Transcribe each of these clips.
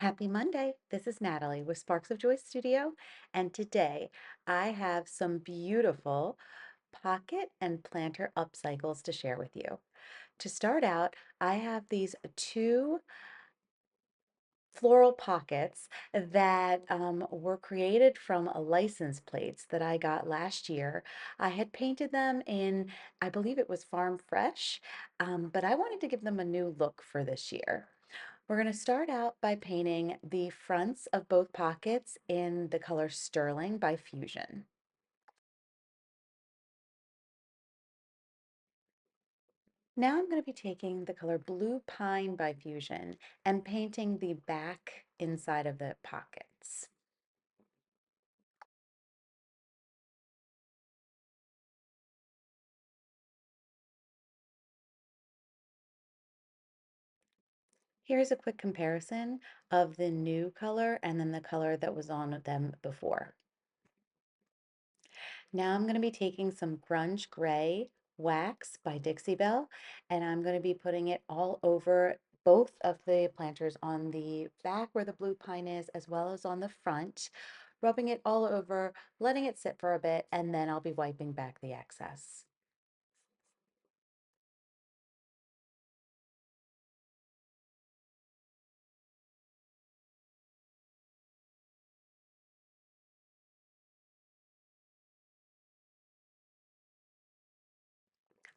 Happy Monday. This is Natalie with Sparks of Joy Studio, and today I have some beautiful pocket and planter upcycles to share with you. To start out, I have these two floral pockets that were created from license plates that I got last year. I had painted them in, I believe it was Farm Fresh, but I wanted to give them a new look for this year. We're going to start out by painting the fronts of both pockets in the color Sterling by Fusion. Now I'm going to be taking the color Blue Pine by Fusion and painting the back inside of the pockets. Here's a quick comparison of the new color and then the color that was on them before. Now I'm going to be taking some Grunge Gray wax by Dixie Belle, and I'm going to be putting it all over both of the planters on the back where the blue pine is, as well as on the front, rubbing it all over, letting it sit for a bit, and then I'll be wiping back the excess.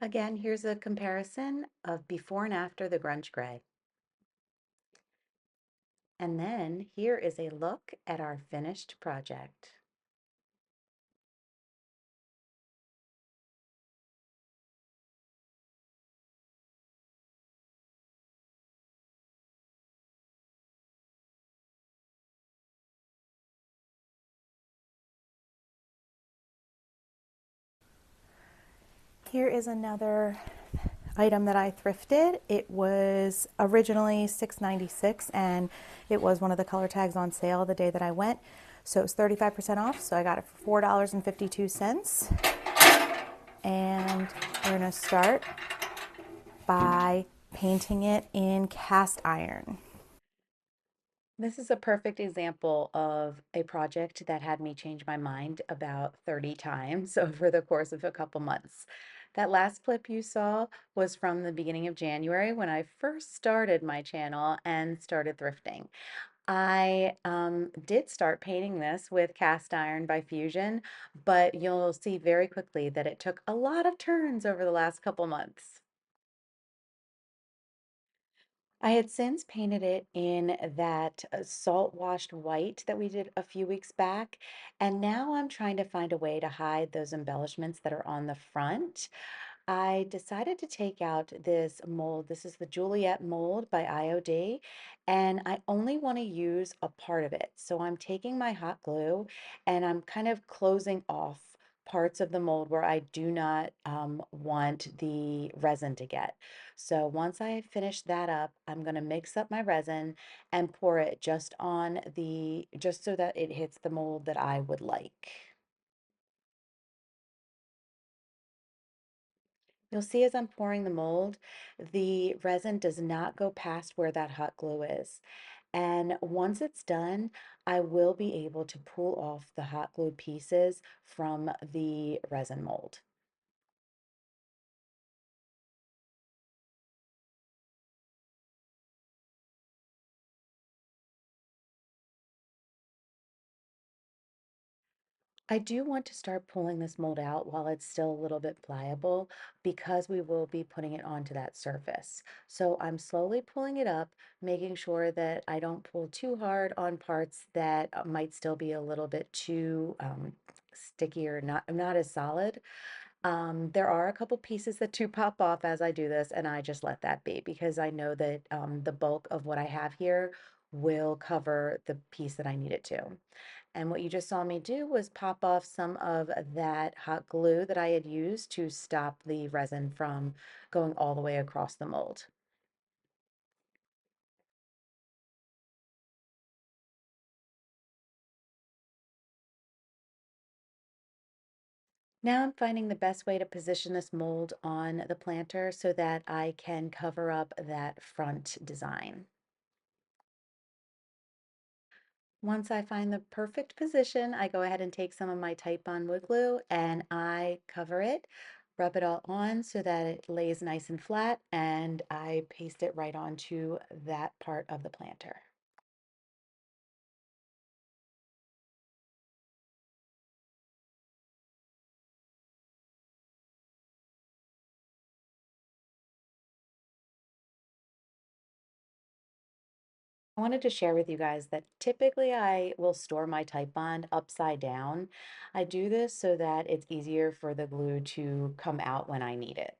Again, here's a comparison of before and after the Grunge Gray. And then here is a look at our finished project. Here is another item that I thrifted. It was originally $6.96 and it was one of the color tags on sale the day that I went. So it was 35% off, so I got it for $4.52. And we're gonna start by painting it in cast iron. This is a perfect example of a project that had me change my mind about 30 times over the course of a couple months. That last clip you saw was from the beginning of January when I first started my channel and started thrifting. I did start painting this with cast iron by Fusion, but you'll see very quickly that it took a lot of turns over the last couple months. I had since painted it in that salt washed white that we did a few weeks back, and now I'm trying to find a way to hide those embellishments that are on the front. I decided to take out this mold. This is the Juliet mold by IOD, and I only want to use a part of it. So I'm taking my hot glue and I'm kind of closing off parts of the mold where I do not want the resin to get. So once I finish that up, I'm going to mix up my resin and pour it just so that it hits the mold that I would like. You'll see as I'm pouring the mold, the resin does not go past where that hot glue is. And once it's done, I will be able to pull off the hot glue pieces from the resin mold. I do want to start pulling this mold out while it's still a little bit pliable because we will be putting it onto that surface. So I'm slowly pulling it up, making sure that I don't pull too hard on parts that might still be a little bit too sticky or not as solid. There are a couple pieces that do pop off as I do this, and I just let that be because I know that the bulk of what I have here will cover the piece that I need it to. And what you just saw me do was pop off some of that hot glue that I had used to stop the resin from going all the way across the mold. Now I'm finding the best way to position this mold on the planter so that I can cover up that front design. Once I find the perfect position, I go ahead and take some of my Titebond wood glue and I cover it, rub it all on so that it lays nice and flat, and I paste it right onto that part of the planter. I wanted to share with you guys that typically I will store my Titebond upside down. I do this so that it's easier for the glue to come out when I need it.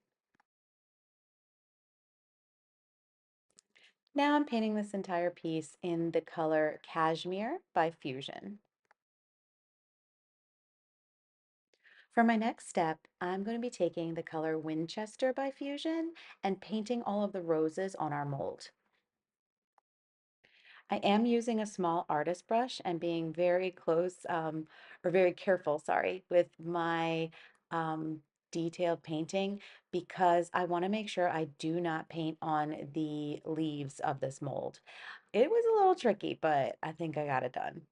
Now I'm painting this entire piece in the color Cashmere by Fusion. For my next step, I'm going to be taking the color Winchester by Fusion and painting all of the roses on our mold. I am using a small artist brush and being very close, or very careful, sorry, with my detailed painting because I want to make sure I do not paint on the leaves of this mold. It was a little tricky, but I think I got it done.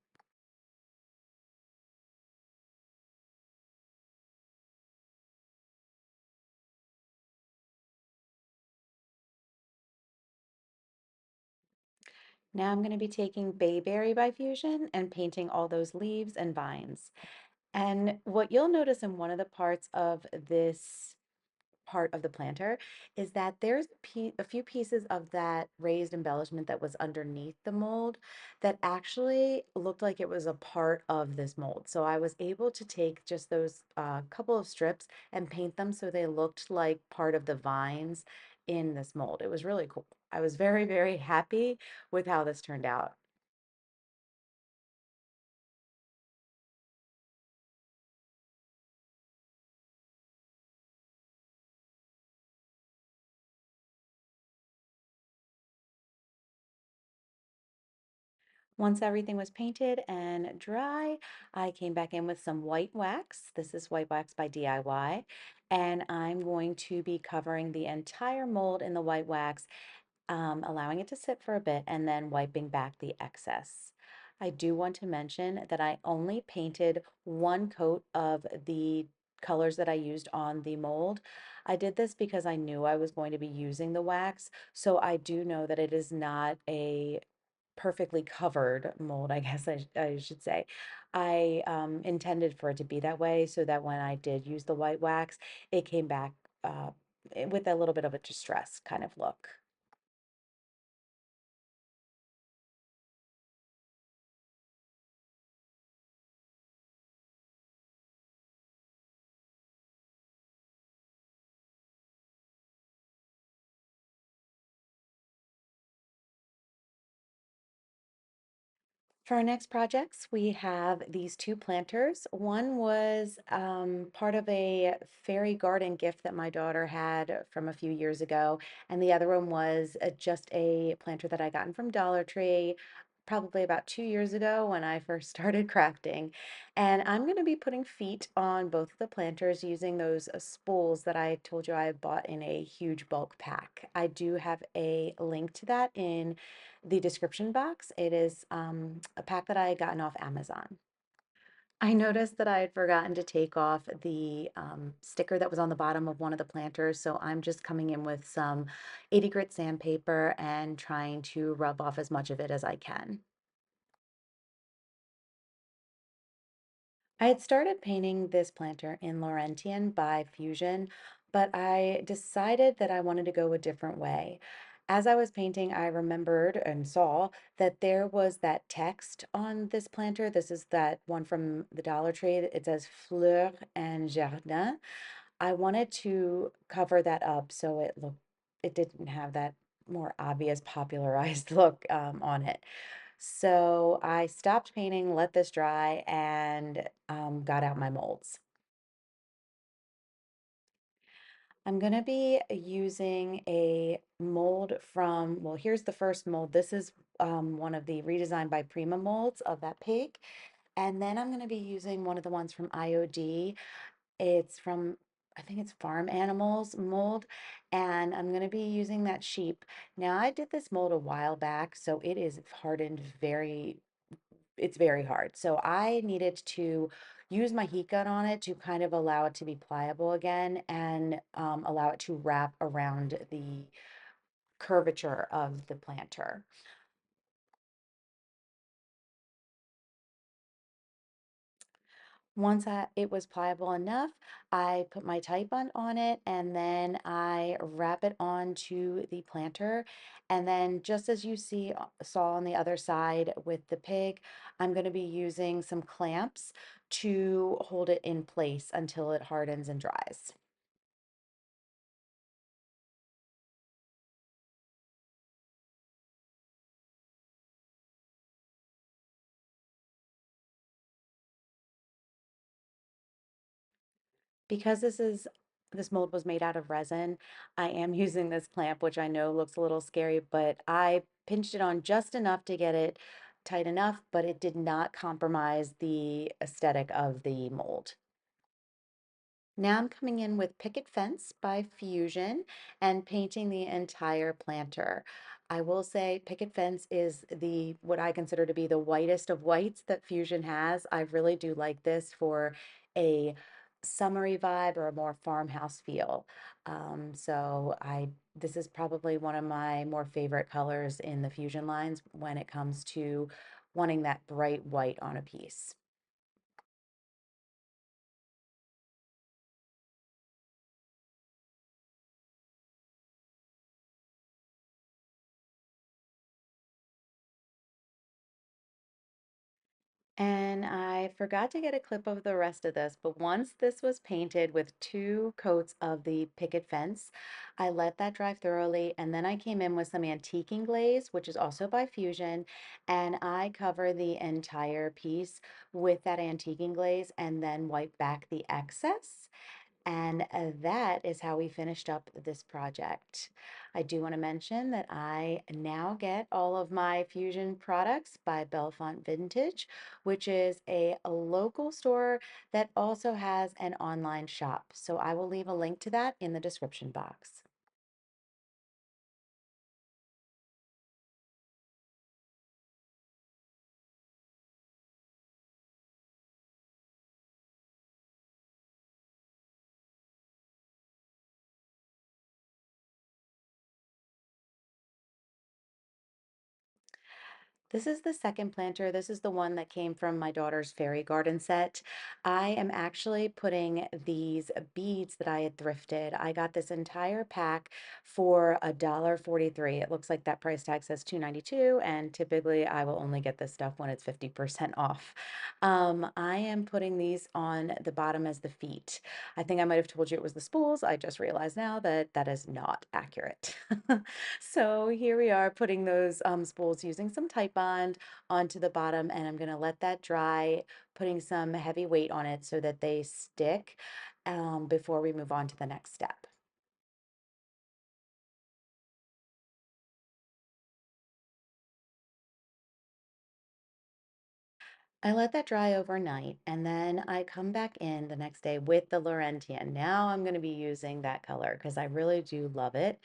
Now I'm going to be taking Bayberry by Fusion and painting all those leaves and vines. And what you'll notice in one of the parts of this part of the planter is that there's a few pieces of that raised embellishment that was underneath the mold that actually looked like it was a part of this mold. So I was able to take just those couple of strips and paint them so they looked like part of the vines in this mold. It was really cool. I was very, very happy with how this turned out. Once everything was painted and dry, I came back in with some white wax. This is white wax by DIY, and I'm going to be covering the entire mold in the white wax, allowing it to sit for a bit and then wiping back the excess. I do want to mention that I only painted one coat of the colors that I used on the mold. I did this because I knew I was going to be using the wax, so I do know that it is not a perfectly covered mold, I guess I should say. I intended for it to be that way so that when I did use the white wax, it came back with a little bit of a distress kind of look. For our next projects, we have these two planters. One was part of a fairy garden gift that my daughter had from a few years ago, and the other one was just a planter that I gotten from Dollar Tree probably about 2 years ago when I first started crafting. And I'm going to be putting feet on both of the planters using those spools that I told you I bought in a huge bulk pack. I do have a link to that in the description box. It is a pack that I had gotten off Amazon. I noticed that I had forgotten to take off the sticker that was on the bottom of one of the planters, so I'm just coming in with some 80 grit sandpaper and trying to rub off as much of it as I can. I had started painting this planter in Laurentien by Fusion, but I decided that I wanted to go a different way. As I was painting, I remembered and saw that there was that text on this planter. This is that one from the Dollar Tree. It says Fleur and Jardin. I wanted to cover that up so it didn't have that more obvious popularized look on it. So I stopped painting, let this dry, and got out my molds. I'm going to be using a mold from, well, here's the first mold. This is one of the redesigned by Prima molds of that pig. And then I'm going to be using one of the ones from IOD. It's from, I think it's Farm Animals mold, and I'm going to be using that sheep. Now, I did this mold a while back, so it is hardened very it's very hard. So I needed to use my heat gun on it to kind of allow it to be pliable again and allow it to wrap around the curvature of the planter. Once it was pliable enough, I put my Titebond on it and then I wrap it onto the planter. And then just as you saw on the other side with the pig, I'm going to be using some clamps to hold it in place until it hardens and dries. Because this mold was made out of resin, I am using this clamp, which I know looks a little scary, but I pinched it on just enough to get it tight enough, but it did not compromise the aesthetic of the mold. Now I'm coming in with Picket Fence by Fusion and painting the entire planter. I will say Picket Fence is the what I consider to be the whitest of whites that Fusion has. I really do like this for a summery vibe or a more farmhouse feel. This is probably one of my more favorite colors in the Fusion lines when it comes to wanting that bright white on a piece. And I forgot to get a clip of the rest of this, but once this was painted with two coats of the picket fence, I let that dry thoroughly, and then I came in with some antiquing glaze, which is also by Fusion, and I cover the entire piece with that antiquing glaze and then wipe back the excess. And that is how we finished up this project. I do want to mention that I now get all of my Fusion products by Bellefonte Vintage, which is a local store that also has an online shop. So I will leave a link to that in the description box. This is the second planter. This is the one that came from my daughter's fairy garden set. I am actually putting these beads that I had thrifted. I got this entire pack for $1.43. It looks like that price tag says $2.92, and typically I will only get this stuff when it's 50% off. I am putting these on the bottom as the feet. I think I might have told you it was the spools. I just realized now that that is not accurate. So here we are putting those spools using some Titebond onto the bottom, and I'm going to let that dry, putting some heavy weight on it so that they stick before we move on to the next step. I let that dry overnight and then I come back in the next day with the Laurentien. Now I'm going to be using that color because I really do love it.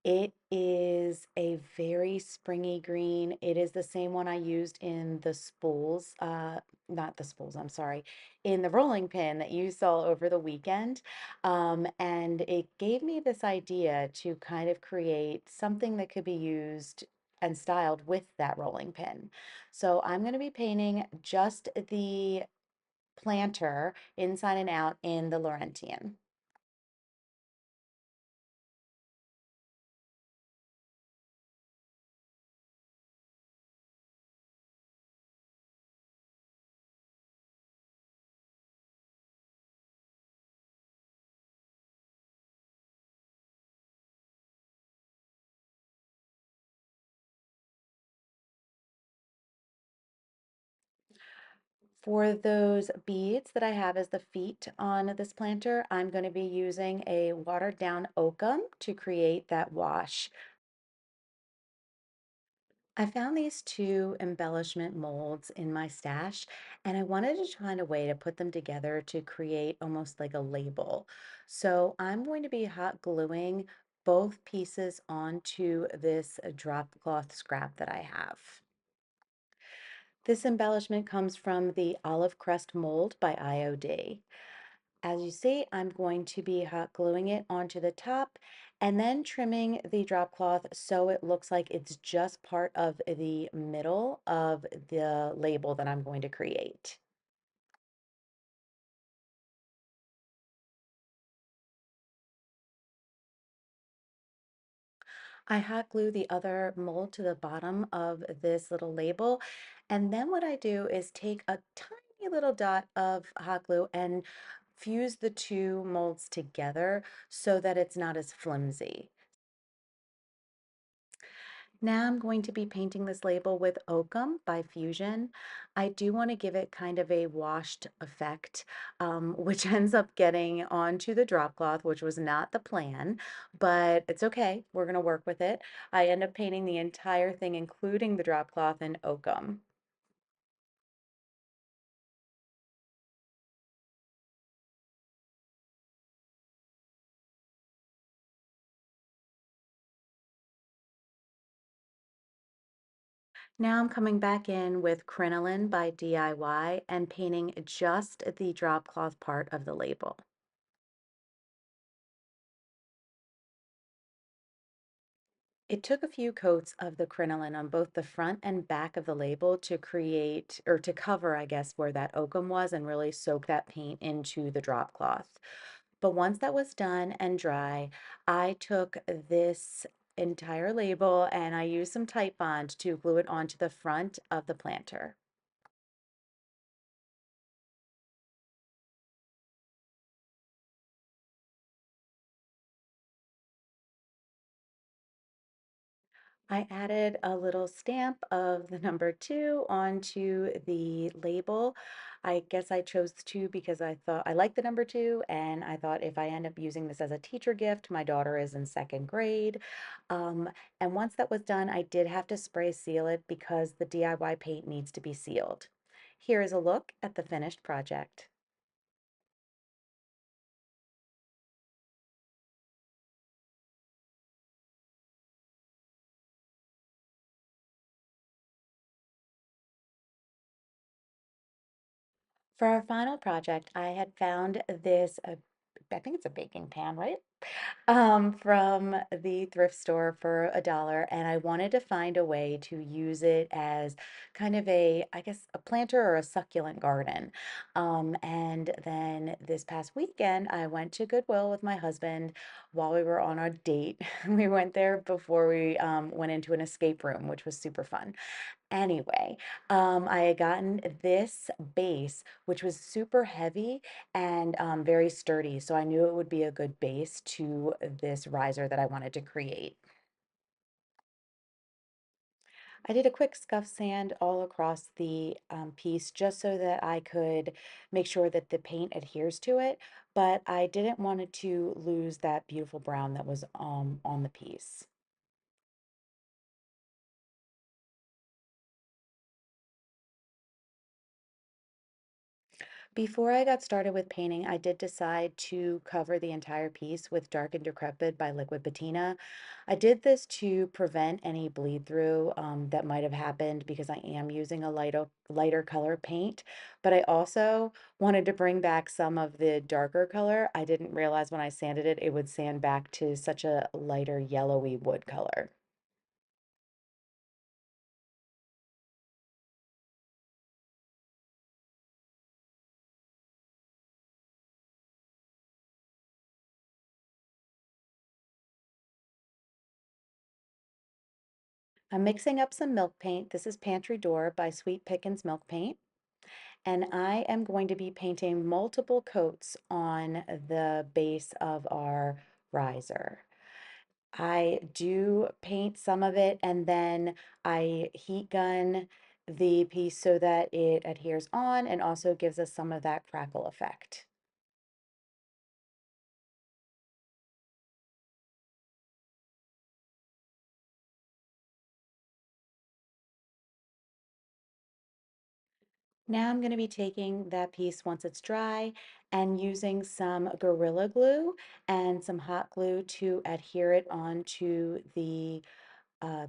It is a very springy green. It is the same one I used in the spools, not the spools, I'm sorry, in the rolling pin that you saw over the weekend. And it gave me this idea to kind of create something that could be used and styled with that rolling pin. So I'm going to be painting just the planter inside and out in the Laurentien. For those beads that I have as the feet on this planter, I'm going to be using a watered down Oakham to create that wash. I found these two embellishment molds in my stash, and I wanted to find a way to put them together to create almost like a label. So I'm going to be hot gluing both pieces onto this drop cloth scrap that I have. This embellishment comes from the Olive Crest Mold by IOD. As you see, I'm going to be hot gluing it onto the top and then trimming the drop cloth so it looks like it's just part of the middle of the label that I'm going to create. I hot glue the other mold to the bottom of this little label. And then what I do is take a tiny little dot of hot glue and fuse the two molds together so that it's not as flimsy. Now I'm going to be painting this label with Oakham by Fusion. I do want to give it kind of a washed effect, which ends up getting onto the drop cloth, which was not the plan, but it's okay. We're going to work with it. I end up painting the entire thing, including the drop cloth, in Oakham. Now I'm coming back in with Crinoline by DIY and painting just the drop cloth part of the label. It took a few coats of the crinoline on both the front and back of the label to create, or to cover, I guess, where that oakum was and really soak that paint into the drop cloth. But once that was done and dry, I took this entire label and I used some Type Bond to glue it onto the front of the planter. I added a little stamp of the number 2 onto the label. I guess I chose 2 because I thought I liked the number 2, and I thought if I end up using this as a teacher gift, my daughter is in second grade. Um, and once that was done, I did have to spray seal it because the DIY paint needs to be sealed. Here is a look at the finished project. For our final project, I had found this, I think it's a baking pan, right? From the thrift store for $1, and I wanted to find a way to use it as kind of a, I guess, a planter or a succulent garden. And then this past weekend, I went to Goodwill with my husband while we were on our date. We went there before we went into an escape room, which was super fun. Anyway, I had gotten this base, which was super heavy and very sturdy. So I knew it would be a good base to this riser that I wanted to create. I did a quick scuff sand all across the piece just so that I could make sure that the paint adheres to it, but I didn't want it to lose that beautiful brown that was on the piece. Before I got started with painting, I did decide to cover the entire piece with Dark and Decrepit by Liquid Patina. I did this to prevent any bleed through that might have happened because I am using a lighter color paint, but I also wanted to bring back some of the darker color. I didn't realize when I sanded it, it would sand back to such a lighter yellowy wood color. I'm mixing up some milk paint. This is Pantry Door by Sweet Pickins Milk Paint. And I am going to be painting multiple coats on the base of our riser. I do paint some of it and then I heat gun the piece so that it adheres on and also gives us some of that crackle effect. Now I'm going to be taking that piece once it's dry and using some Gorilla Glue and some hot glue to adhere it onto the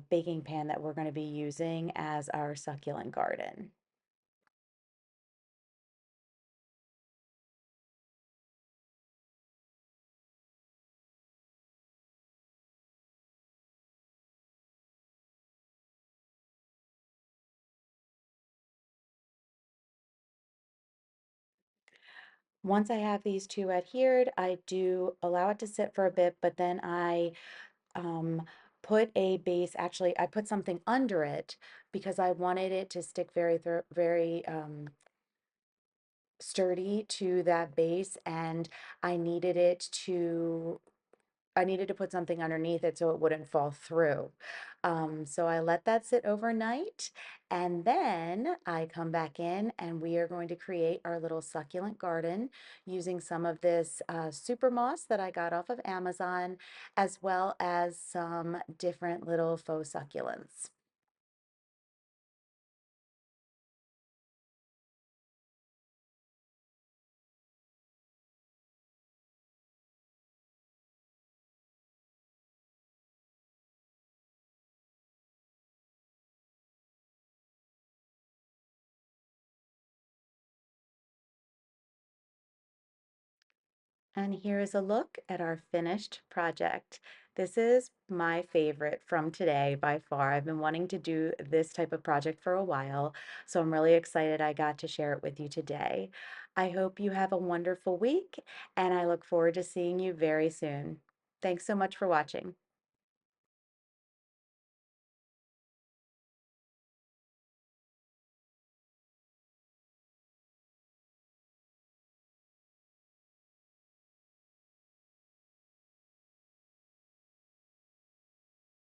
baking pan that we're going to be using as our succulent garden. Once I have these two adhered, I do allow it to sit for a bit, but then I um, put a base, actually, I put something under it because I wanted it to stick very sturdy to that base, and I needed it to I needed to put something underneath it so it wouldn't fall through. So I let that sit overnight, and then I come back in and we are going to create our little succulent garden using some of this super moss that I got off of Amazon, as well as some different little faux succulents. And here is a look at our finished project. This is my favorite from today by far. I've been wanting to do this type of project for a while, so I'm really excited I got to share it with you today. I hope you have a wonderful week, and I look forward to seeing you very soon. Thanks so much for watching.